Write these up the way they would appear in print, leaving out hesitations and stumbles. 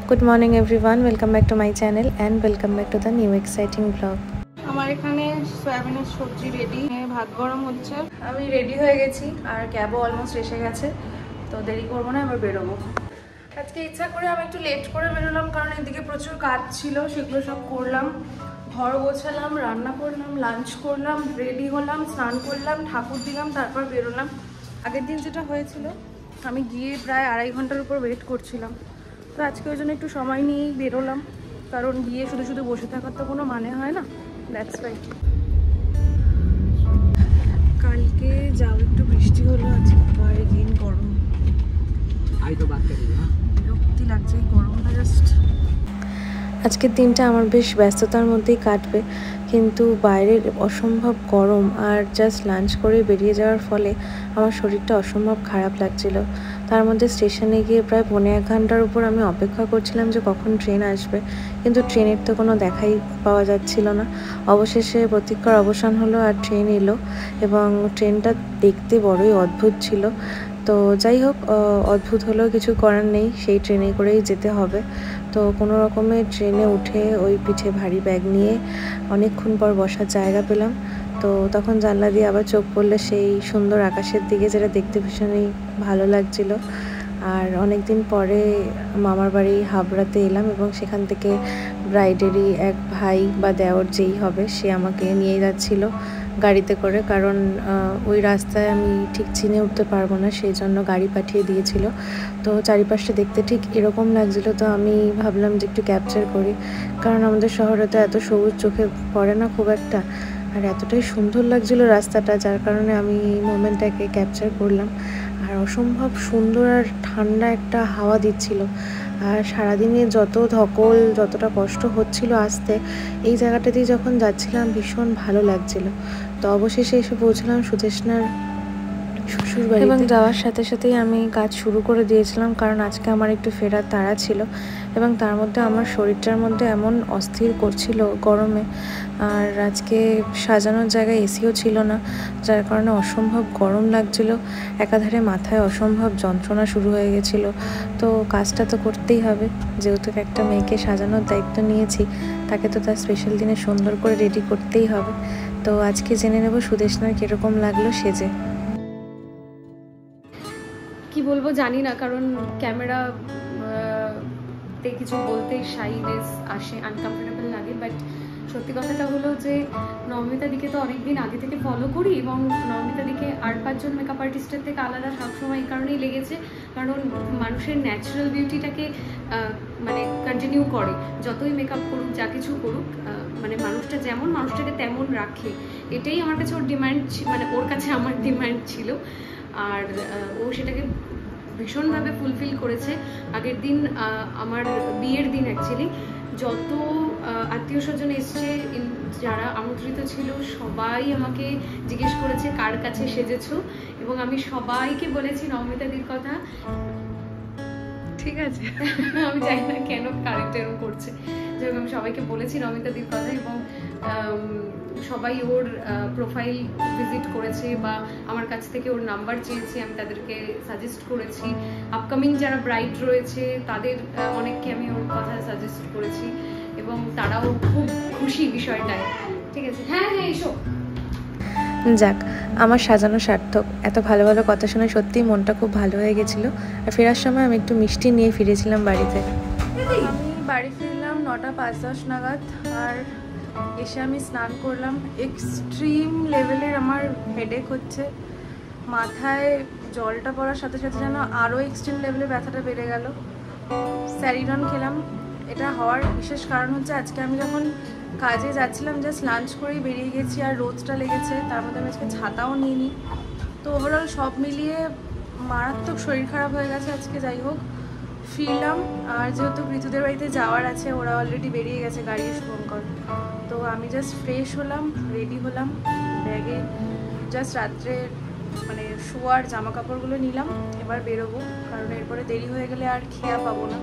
Good morning everyone, welcome back to my channel and welcome back to the new exciting vlog. আমার এখানে সয়াবিনের সবজি ready, ভাত গরম হচ্ছে। আমি রেডি হয়ে গেছি আর ক্যাবও অলমোস্ট এসে গেছে, তো দেরি করবো না, এবার বেরোবো। আজকে ইচ্ছা করে আমি একটু লেট করে বেরোলাম কারণ এদিকে প্রচুর কাজ ছিল, সেগুলো সব করলাম, ঘর গোছালাম, রান্না করলাম, লাঞ্চ করলাম, রেডি হলাম, স্নান করলাম, ঠাকুর দিলাম, তারপর বেরোলাম। আগের দিন যেটা হয়েছিল, আমি গিয়ে প্রায় 2.5 ঘন্টার উপর ওয়েট করছিলাম, তো আজকে ওই জন্য একটু সময় নিয়েই বেরোলাম, কারণ গিয়ে শুধু শুধু বসে থাকার তো কোনো মানে হয় না। That's right. কালকে যাও একটু বৃষ্টি হলো, আজকে বাইরে দিন গরম, বিরক্তি লাগছে এই গরমটা জাস্ট। আজকের দিনটা আমার বেশ ব্যস্ততার মধ্যেই কাটবে, কিন্তু বাইরের অসম্ভব গরম আর জাস্ট লাঞ্চ করে বেরিয়ে যাওয়ার ফলে আমার শরীরটা অসম্ভব খারাপ লাগছিল। তার মধ্যে স্টেশনে গিয়ে প্রায় 1.5 ঘন্টার উপর আমি অপেক্ষা করছিলাম যে কখন ট্রেন আসবে, কিন্তু ট্রেনের তো কোনো দেখাই পাওয়া যাচ্ছিল না। অবশেষে প্রতীক্ষার অবসান হলো আর ট্রেন এলো, এবং ট্রেনটা দেখতে বড়ই অদ্ভুত ছিল। তো যাই হোক, অদ্ভুত হলেও কিছু করার নেই, সেই ট্রেনে করেই যেতে হবে। তো কোনো রকমের ট্রেনে উঠে ওই পিঠে ভারী ব্যাগ নিয়ে অনেকক্ষণ পর বসার জায়গা পেলাম। তো তখন জানলা দিয়ে আবার চোখ পড়লে সেই সুন্দর আকাশের দিকে, যেটা দেখতে ভীষণই ভালো লাগছিল। আর অনেক দিন পরে মামার বাড়ি হাবড়াতে এলাম, এবং সেখান থেকে ব্রাইডেরই এক ভাই বা দেওর যেই হবে সে আমাকে নিয়ে যাচ্ছিল গাড়িতে করে, কারণ ওই রাস্তায় আমি ঠিক চিনে উঠতে পারবো না, সেই জন্য গাড়ি পাঠিয়ে দিয়েছিল। তো চারিপাশটা দেখতে ঠিক এরকম লাগছিল, তো আমি ভাবলাম যে একটু ক্যাপচার করি, কারণ আমাদের শহরে তো এত সবুজ চোখে পড়ে না খুব একটা, আর এতটাই সুন্দর লাগছিল রাস্তাটা, যার কারণে আমি এই মোমেন্টটাকে ক্যাপচার করলাম। আর অসম্ভব সুন্দর আর ঠান্ডা একটা হাওয়া দিচ্ছিল, আর সারাদিনে যত ধকল, যতটা কষ্ট হচ্ছিল আসতে, এই জায়গাটা দিয়ে যখন যাচ্ছিলাম ভীষণ ভালো লাগছিল। তো অবশেষে এসে পৌঁছলাম সুদেষ্ণার শ্বশুরবাড়ি, এবং যাওয়ার সাথে সাথেই আমি কাজ শুরু করে দিয়েছিলাম, কারণ আজকে আমার একটু ফেরার তাড়া ছিল, এবং তার মধ্যে আমার শরীরটার মধ্যে এমন অস্থির করছিল গরমে। আর আজকে সাজানোর জায়গায় এসিও ছিল না, যার কারণে অসম্ভব গরম লাগছিল, একাধারে মাথায় অসম্ভব যন্ত্রণা শুরু হয়ে গেছিলো। তো কাজটা তো করতেই হবে, যেহেতু একটা মেয়েকে সাজানোর দায়িত্ব নিয়েছি, তাকে তো তার স্পেশাল দিনে সুন্দর করে রেডি করতেই হবে। তো আজকে জেনে নেব সুদেষ্ণার কীরকম লাগলো সেজে। কি বলবো জানি না, কারণ ক্যামেরা তে কিছু বলতে শাইনেস আসে, আনকমফোর্টেবল লাগে, বাট সত্যি কথাটা হলো যে নমিতা দিকে তো অনেকদিন আগে থেকে ফলো করি, এবং নমিতা দিকে আর 5 জন মেকআপ আর্টিস্টের থেকে আলাদা সবসময় এই কারণেই লেগেছে, কারণ মানুষের ন্যাচারাল বিউটিটাকে মানে কন্টিনিউ করে, যতই মেকআপ করুক, যা কিছু করুক, মানে মানুষটা যেমন, মানুষটাকে তেমন রাখে, এটাই আমার কাছে ওর ডিমান্ড, মানে ওর কাছে আমার ডিমান্ড ছিল, আর ও সেটাকে ভীষণভাবে ফুলফিল করেছে। আগের দিন, আমার বিয়ের দিন অ্যাকচুয়ালি, যত আত্মীয় স্বজন এসছে, যারা আমন্ত্রিত ছিল, সবাই আমাকে জিজ্ঞেস করেছে কার কাছে সেজেছো, এবং আমি সবাইকে বলেছি নমিতাদির কথা। ঠিক আছে, আমি জানি না কেন কারেক্ট এরকম করছে, যাই হোক আমি সবাইকে বলেছি নমিতাদির কথা, এবং সবাই ওর প্রোফাইল ভিজিট করেছে বা আমার কাছ থেকে ওর নাম্বার চেয়েছে, আমি তাদেরকে সাজেস্ট করেছি। আপকামিং যারা ব্রাইড রয়েছে তাদের অনেককে আমি ওর কথা সাজেস্ট করেছি, এবং তারাও খুব খুশি বিষয়টায়। ঠিক আছে, হ্যাঁ হ্যাঁ এসো। যাক, আমার সাজানো সার্থক। এত ভালো ভালো কথা শুনে সত্যিই মনটা খুব ভালো হয়ে গেছিলো। আর ফেরার সময় আমি একটু মিষ্টি নিয়ে ফিরেছিলাম বাড়িতে। আমি বাড়ি ফিরলাম 9টা 5-10 নাগাদ, আর এসে আমি স্নান করলাম। এক্সট্রিম লেভেলের আমার হেডেক হচ্ছে, মাথায় জলটা পড়ার সাথে সাথে যেন আরও এক্সট্রিম লেভেলে ব্যথাটা বেড়ে গেল। স্যারিডন খেলাম, এটা হওয়ার বিশেষ কারণ হচ্ছে আজকে আমি যখন কাজে যাচ্ছিলাম জাস্ট লাঞ্চ করেই বেরিয়ে গেছি, আর রোদটা লেগেছে, তার মধ্যে আমি আজকে ছাতাও নিইনি, তো ওভারঅল সব মিলিয়ে মারাত্মক শরীর খারাপ হয়ে গেছে আজকে। যাই হোক, ফিরলাম, আর যেহেতু ঋতুদের বাড়িতে যাওয়ার আছে, ওরা অলরেডি বেরিয়ে গেছে, গাড়ি শুভঙ্কর, তো আমি জাস্ট ফ্রেশ হলাম, রেডি হলাম, ব্যাগে জাস্ট রাত্রে মানে শোয়ার জামা কাপড়গুলো নিলাম, এবার বেরোবো, কারণ এরপরে দেরি হয়ে গেলে আর খেয়া পাবো না,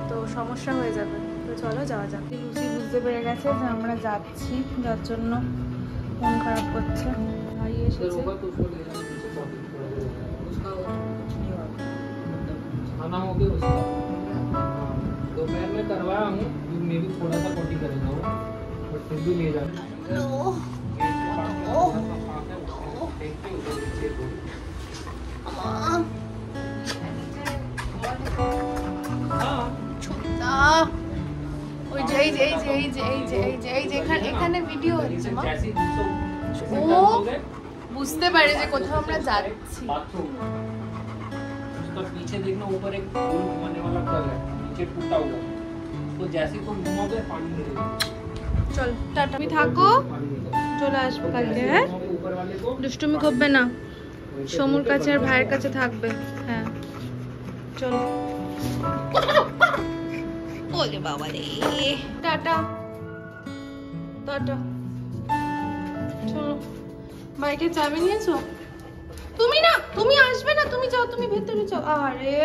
তো সমস্যা হয়ে যাবে। তো চলো যাওয়া যাক। লুচি বুঝতে পেরে গেছে যে আমরা যাচ্ছি, যার জন্য মন খারাপ করছে। ভাই এসেছে, दोपहर में करवाया हूँ, मे भी थोड़ा सा पोटी करेगा वो, बट फिर भी ले जाए। ওই যে এই যে এই যে এই যে এই যে এই যে এই যে এখানে ভিডিও হচ্ছে মা। ও বুঝতে পারে যে কোথাও আমরা যাচ্ছি। उसका पीछे देखना, ऊपर एक गोल घुमाने वाला प्लग है, नीचे टूटा हुआ, तो जैसे ही तुम घुमाओगे पानी गिरेगा। চল টাটা, তুমি থাকো, চলে আসবো কালকে। হ্যাঁ ऊपर वाले को দুষ্টুমি করবে না, সমুর কাছে আর ভাইয়ের কাছে থাকবে। হ্যাঁ চলো। ওলে বাবা রে, টাটা টাটা। চলো, বাইকে চাবি নিয়েছো? তুমি না, তুমি আসবে না, তুমি যাও, তুমি ভেতরে যাও। আরে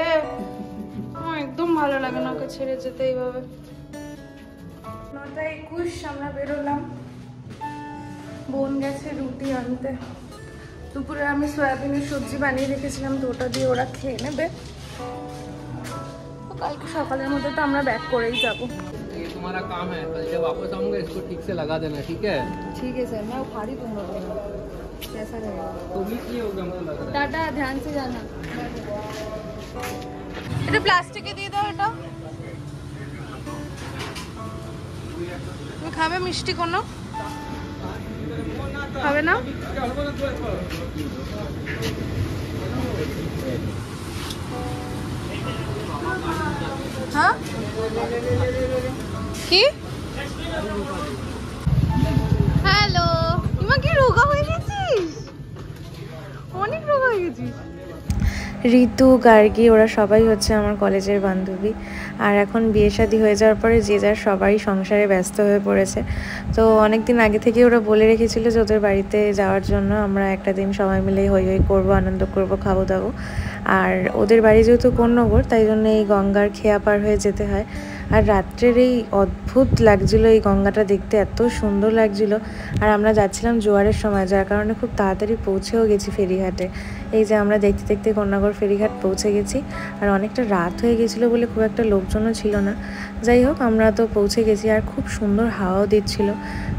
আমার একদম ভালো লাগে না ওকে ছেড়ে যেতে এইভাবে। 9:21 আমরা বেরোলাম, বোন গেছে রুটি আনতে। দুপুরে আমি সয়াবিনের সবজি বানিয়ে রেখেছিলাম, তো ওটা দিয়ে ওরা খেয়ে নেবে। কালকে সকালের মধ্যে তো আমরা ব্যাক করেই যাবো। ये तुम्हारा काम है, कल जब वापस आऊंगा इसको ठीक से लगा देना, ठीक है? ठीक है सर, मैं उखाड़ ही दूंगा, कैसा रहेगा। तो मिस नहीं होगा मुझे लग रहा है। टाटा, ध्यान से जाना। এটা প্লাস্টিকে দিয়ে দাও। এটা তুমি খাবে মিষ্টি কোনো? খাবে না? হ্যাঁ কি? হ্যালো, ইমা কি রোগা হয়ে গেছিস? অনেক রোগা হয়ে গেছিস। ঋতু, গার্গী ওরা সবাই হচ্ছে আমার কলেজের বান্ধবী। আর এখন বিয়ে শাদী হয়ে যাওয়ার পরে যে যার সবাই সংসারে ব্যস্ত হয়ে পড়েছে। তো অনেক দিন আগে থেকে ওরা বলে রেখেছিল যে ওদের বাড়িতে যাওয়ার জন্য আমরা একটা দিন সবাই মিলে হই হই করবো, আনন্দ করবো, খাবো দাবো। আর ওদের বাড়ি যেহেতু কোন্নগর, তাই জন্য এই গঙ্গার খেয়া পার হয়ে যেতে হয়। আর রাত্রের এই অদ্ভুত লাগছিলো এই গঙ্গাটা দেখতে, এত সুন্দর লাগছিলো। আর আমরা যাচ্ছিলাম জোয়ারের সময়, যার কারণে খুব তাড়াতাড়ি পৌঁছেও গেছি ফেরিঘাটে। এই যে আমরা দেখতে দেখতে কোন্নগর ফেরিঘাট পৌঁছে গেছি। আর অনেকটা রাত হয়ে গেছিলো বলে খুব একটা লোকজনও ছিল না। যাই হোক, আমরা তো পৌঁছে গেছি। আর খুব সুন্দর হাওয়াও দিচ্ছিল,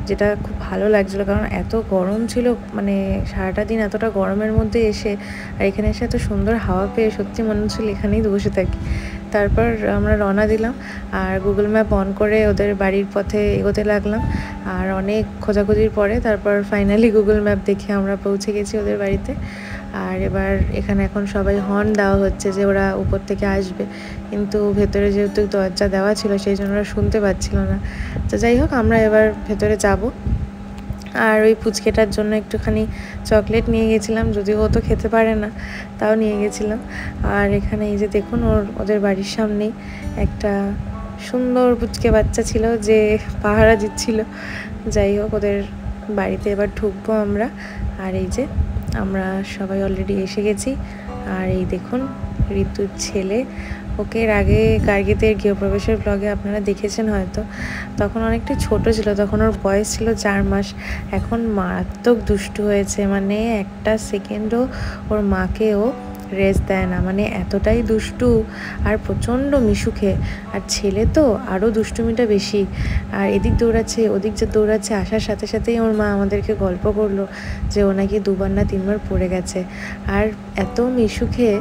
যেটা খুব ভালো লাগছিলো, কারণ এত গরম ছিল, মানে সারাটা দিন এতটা গরমের মধ্যে এসে আর এখানে এসে এত সুন্দর হাওয়া পেয়ে সত্যি মনে হচ্ছিল এখানেই বসে থাকি। তারপর আমরা রওনা দিলাম আর গুগল ম্যাপ অন করে ওদের বাড়ির পথে এগোতে লাগলাম। আর অনেক খোঁজাখুঁজির পরে তারপর ফাইনালি গুগল ম্যাপ দেখে আমরা পৌঁছে গেছি ওদের বাড়িতে। আর এবার এখানে এখন সবাই হর্ন দেওয়া হচ্ছে যে ওরা উপর থেকে আসবে, কিন্তু ভেতরে যেহেতু দরজা দেওয়া ছিল সেই জন্য ওরা শুনতে পাচ্ছিল না। তো যাই হোক, আমরা এবার ভেতরে যাব। আর ওই পুচকেটার জন্য একটুখানি চকলেট নিয়ে গেছিলাম, যদিও ও তো খেতে পারে না, তাও নিয়ে গেছিলাম। আর এখানে এই যে দেখুন, ওদের বাড়ির সামনেই একটা সুন্দর পুচকে বাচ্চা ছিল যে পাহারা দিচ্ছিল। যাই হোক, ওদের বাড়িতে এবার ঢুকবো আমরা। আর এই যে আমরা সবাই অলরেডি এসে গেছি। আর এই দেখুন ঋতুর ছেলে, ওকে এর আগে গার্গীদের গৃহপ্রবেশের ব্লগে আপনারা দেখেছেন হয়তো, তখন অনেকটা ছোট ছিল, তখন ওর বয়স ছিল 4 মাস। এখন মারাত্মক দুষ্টু হয়েছে, মানে একটা সেকেন্ডও ওর মাকে ও রেস্ট দেয় না, মানে এতটাই দুষ্টু আর প্রচণ্ড মিশুখে। আর ছেলে তো আরও দুষ্টুমিটা বেশি, আর এদিক দৌড়াচ্ছে ওদিক যে দৌড়াচ্ছে। আসার সাথে সাথেই ওর মা আমাদেরকে গল্প করলো যে ও নাকি 2বার না 3বার পড়ে গেছে। আর এত মিশুখে,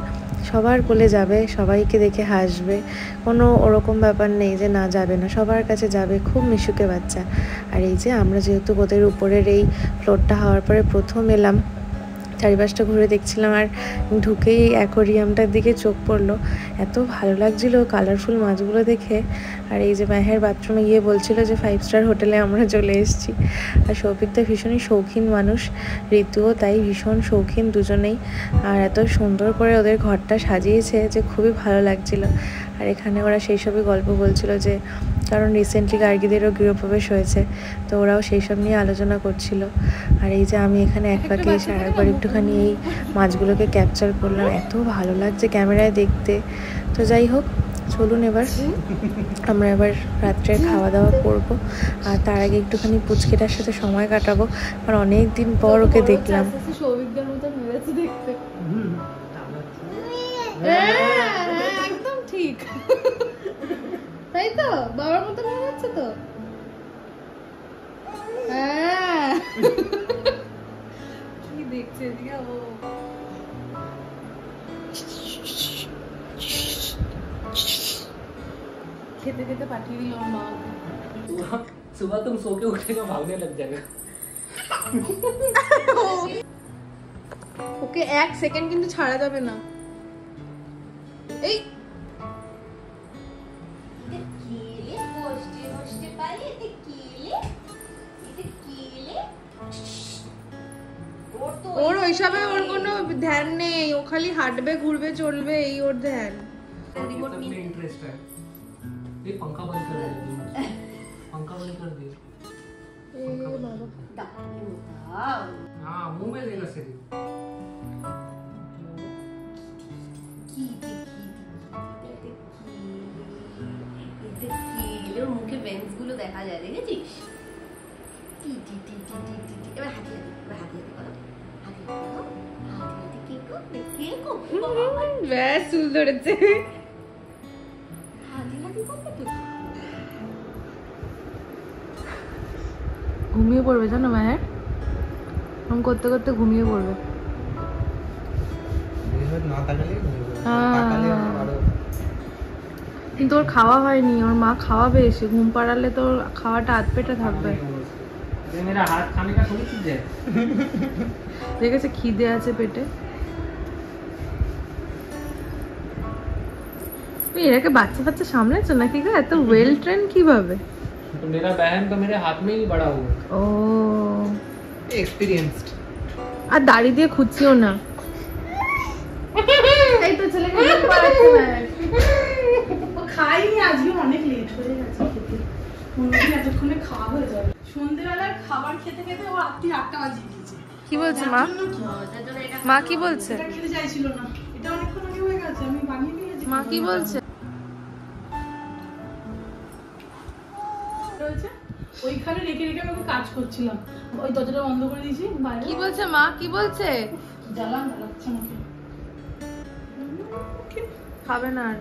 সবার কোলে যাবে, সবাইকে দেখে হাসবে, কোনো ওরকম ব্যাপার নেই যে না যাবে না, সবার কাছে যাবে, খুব মিশুকে বাচ্চা। আর এই যে আমরা যেহেতু ওদের উপরের এই ফ্লোরটা হওয়ার পরে প্রথম এলাম, চারিপাশটা ঘুরে দেখছিলাম, আর ঢুকেই অ্যাকোরিয়ামটার দিকে চোখ পড়লো, এত ভালো লাগছিলো কালারফুল মাছগুলো দেখে। আর এই যে মাহের বাথরুমে গিয়ে বলছিল যে 5 স্টার হোটেলে আমরা চলে এসেছি। আর সৌভিকটা ভীষণই শৌখিন মানুষ, ঋতুও তাই ভীষণ শৌখিন দুজনেই। আর এত সুন্দর করে ওদের ঘরটা সাজিয়েছে যে খুবই ভালো লাগছিলো। আর এখানে ওরা সেই সবই গল্প বলছিল, যে কারণ রিসেন্টলি গার্গীদেরও গৃহপ্রবেশ হয়েছে, তো ওরাও সেই সব নিয়ে আলোচনা করছিল। আর এই যে আমি এখানে এক পাকে এসে আরেকবার একটুখানি এই মাছগুলোকে ক্যাপচার করলাম, এত ভালো লাগছে ক্যামেরায় দেখতে। তো যাই হোক, চলুন এবার আমরা এবার রাত্রে খাওয়া দাওয়া করব। আর তার আগে একটুখানি পুচকেটার সাথে সময় কাটাবো, আর অনেক দিন পর ওকে দেখলাম। সৌভিকদের মতন হয়েছে দেখতে, একদম ঠিক। তাই তো বাবার মতো মনে হচ্ছে তো। হ্যাঁ কি দেখছে এদিকে ও খেতে খেতে পাঠিয়ে দিল ওর মা। सुबह तुम सो के उठेगा भागने लग जाएगा। ওকে 1 সেকেন্ড কিন্তু ছাড়া যাবে না। এই ওর ওইসবে ওর কোনো ধ্যান নেই, ও খালি হাঁটবে ঘুরবে চলবে এই ওর ধ্যান। इंटरेस्ट है। ये पंखा बंद कर दे, पंखा बंद कर दे। हाँ मुंह में लेना सही। মুখে ভেন্স গুলো দেখা যায়, দেখেছিস? এবার হাতি হাতি ব্যাস চুল ধরেছে। ঘুমিয়ে পড়বে জানো মায়ের, ফোন করতে করতে ঘুমিয়ে পড়বে। কিন্তু ওর খাওয়া হয়নি, ওর মা খাওয়াবে এসে, ঘুম পাড়ালে তো খাওয়াটা আধ পেটে থাকবে। मेरा हाथ खाने का थोड़ी चीज है। দেখেছে খিদে আছে পেটে। এরাকে বাচ্চা বাচ্চা সামলেছো নাকি গো, এত ওয়েল ট্রেন কিভাবে? तो मेरा बहन तो मेरे हाथ में ही बड़ा हुआ। ও एक्सपीरियंस्ड। আর দাড়ি দিয়ে খুঁজছিও না। এই তো ছেলেকে ঘুম পাড়াচ্ছে না। ও খাইনি, আজকে অনেক লেট হয়ে গেছে খেতে। মনে এতক্ষণে খাওয়া হয়ে যাবে। সন্ধ্যেবেলার খাবার খেতে খেতে ও রাত্রি 8টা বাজিয়ে দিয়েছে। কি বলছে মা? মা কি বলছে? এটা খেতে চাইছিল না, এটা অনেকক্ষণ আগে হয়ে গেছে, আমি বানিয়ে দিয়েছি। মা কি বলছে? রয়েছে ওইখানে রেখে রেখে আমি কাজ করছিলাম, ওই দরজাটা বন্ধ করে দিয়েছি বাইরে। কি বলছে মা, কি বলছে? জ্বালাচ্ছে আমাকে। খাবে না আর।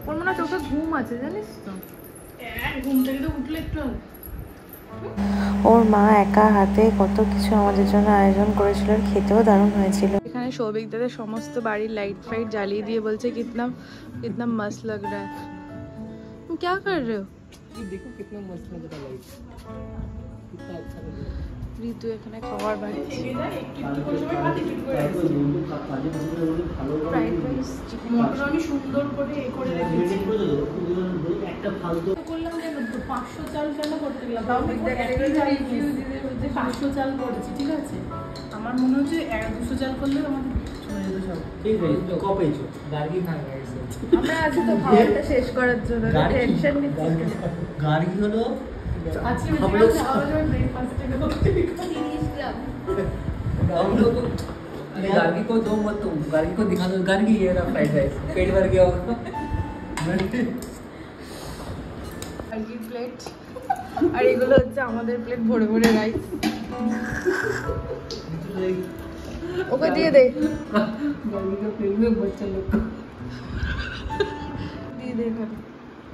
ওর মনে হয় চোখে ঘুম আছে জানিস তো। ঘুম থেকে তো উঠলে একটু হবে। ওর মা একা হাতে কত কিছু আমাদের জন্য আয়োজন করেছিল, আর খেতেও দারুণ হয়েছিল। এখানে সৌভিক দাদের সমস্ত বাড়ির লাইট ফাইট জ্বালিয়ে দিয়ে বলছে কিতনা কিতনা मस्त लग रहा है। तुम क्या कर रहे हो? ये देखो कितना मस्त लग रहा है, कितना अच्छा लग रहा है। ঋতু এখানে খাবার বানিয়েছে, ফ্রাইড রাইস, মটর আমি সুন্দর করে এ করে রেখেছি। করলাম যে 500 চাল কেন করতে গেলাম, তাও 500 চাল করেছি, ঠিক আছে। আমার মনে হচ্ছে 200 চাল করলে আমাদের চলে যেত সব। ठीक है तो कब पेचो गार्गी खाएगा ऐसे। আমরা আজকে তো খাবারটা শেষ করার জন্য টেনশন নিচ্ছি। गार्गी हलो আজকে हम लोग ব্রেকফাস্ট থেকে हम लोग गार्गी को दो मत, तुम गार्गी को दिखा दो, गार्गी ये रहा फ्राइड राइस, पेट भर गया होगा। গার্গির প্লেট আর এগুলো হচ্ছে আমাদের প্লেট ভরে ভরে রাইস। ওকে দিয়ে দে, गार्गी का पेट में बच्चा लोग का দিয়ে দে এখানে।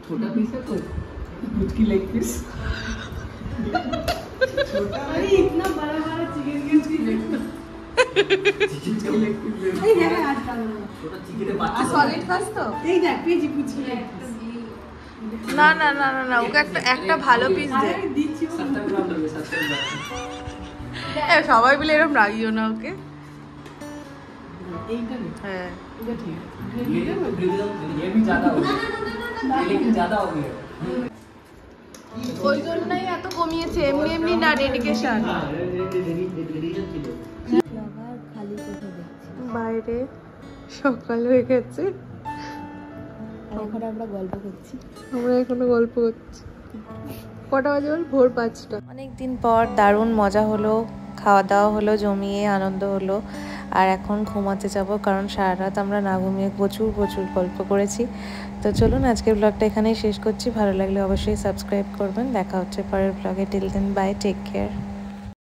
छोटा पीस है कोई कुछ की लेग पीस अरे इतना बड़ा बड़ा चिकन की उसकी देखो। चिकन का लेग पीस এই দেখ आज কাল छोटा चिकन है बात সলিড খাস তো? এই দেখ পেজি কুচি না না না না না, ওকে একটা একটা ভালো পিস দে। আরে দিচ্ছি 70 ग्राम लगे 70 ग्राम। সবাই মিলে এরকম রাগিও না ওকে। এইটা নে, হ্যাঁ এটা ঠিক ये भी ज्यादा हो गया, लेकिन ज्यादा हो गया। ওই জন্যই এত কমিয়েছে, এমনি এমনি না, ডেডিকেশন। বাইরে সকাল হয়ে গেছে, এখন আমরা গল্প করছি। আমরা এখনো গল্প করছি। কটা বাজে বল? ভোর 5টা। অনেকদিন পর দারুণ মজা হলো, খাওয়া দাওয়া হলো, জমিয়ে আনন্দ হলো। আর এখন ঘুমাতে যাব, কারণ সারা রাত আমরা না ঘুমিয়ে প্রচুর প্রচুর গল্প করেছি। তো চলুন আজকের ব্লগটা এখানেই শেষ করছি। ভালো লাগলে অবশ্যই সাবস্ক্রাইব করবেন। দেখা হচ্ছে পরের ব্লগে। Till then bye, take care.